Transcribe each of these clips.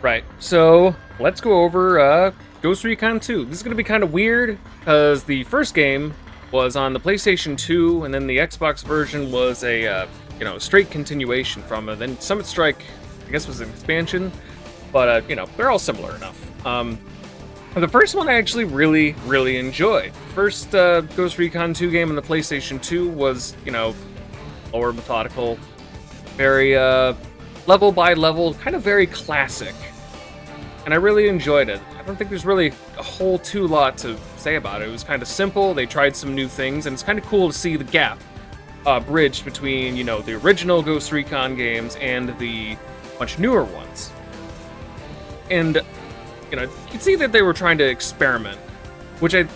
Right. So let's go over Ghost Recon 2. This is going to be kind of weird because the first game was on the PlayStation 2, and then the Xbox version was a straight continuation from it. Then Summit Strike, I guess, was an expansion, but they're all similar enough. The first one I actually really enjoyed. First Ghost Recon 2 game on the PlayStation 2 was lower methodical, very level by level, kind of very classic. And I really enjoyed it. I don't think there's really a whole lot to say about it. It was kind of simple. They tried some new things, and it's kind of cool to see the gap bridged between, the original Ghost Recon games and the much newer ones. And, you can see that they were trying to experiment, which I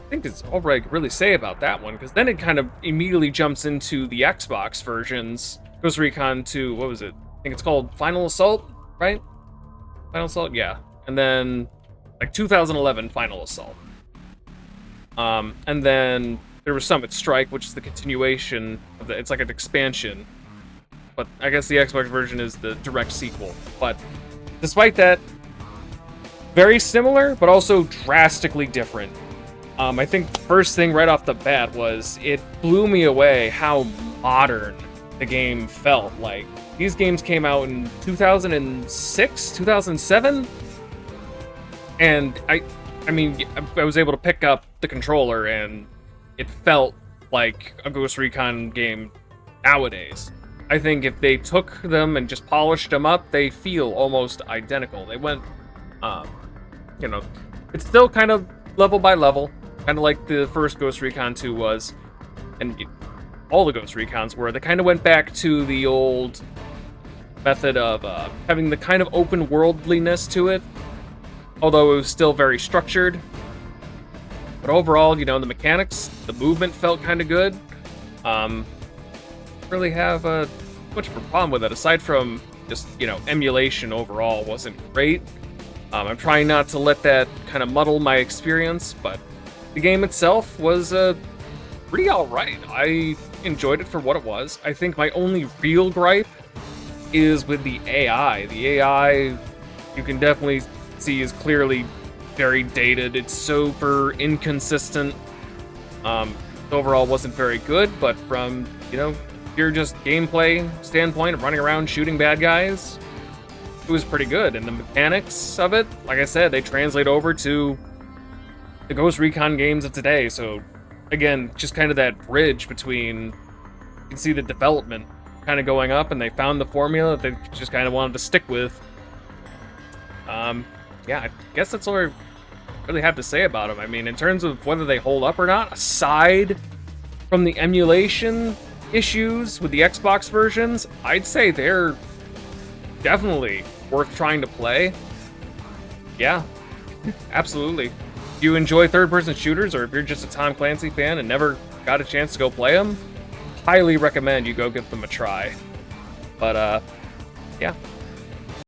think is all I could really say about that one, because then it kind of immediately jumps into the Xbox versions. Ghost Recon 2, what was it? I think it's called Final Assault, right? Final Assault, yeah. And then, 2011 Final Assault. And then there was Summit Strike, which is the continuation of it's like an expansion. But I guess the Xbox version is the direct sequel. But despite that, very similar, but also drastically different. I think the first thing right off the bat was it blew me away how modern the game felt. Like, these games came out in 2006, 2007, and I was able to pick up the controller, and it felt like a Ghost Recon game nowadays. I think if they took them and just polished them up, they feel almost identical. They went, it's still kind of level by level, kind of like the first Ghost Recon 2 was, and all the Ghost Recons were. They kind of went back to the old method of having the kind of open worldliness to it, although it was still very structured. But overall, the mechanics, the movement felt kind of good. Really have much of a problem with it, aside from just emulation overall wasn't great. I'm trying not to let that kind of muddle my experience, but the game itself was pretty alright. I enjoyed it for what it was. I think my only real gripe is with the AI. The AI, you can definitely see, is clearly very dated. It's super inconsistent. Overall wasn't very good, but from, pure just gameplay standpoint of running around shooting bad guys, it was pretty good. And the mechanics of it, like I said, they translate over to the Ghost Recon games of today. So again, just kind of that bridge between, you can see the development kind of going up, and they found the formula that they just kind of wanted to stick with. Yeah, I guess that's all I really have to say about them. I mean, in terms of whether they hold up or not, aside from the emulation issues with the Xbox versions, I'd say they're definitely worth trying to play. Yeah, absolutely. If you enjoy third-person shooters, or if you're just a Tom Clancy fan and never got a chance to go play them, highly recommend you go give them a try. But, yeah.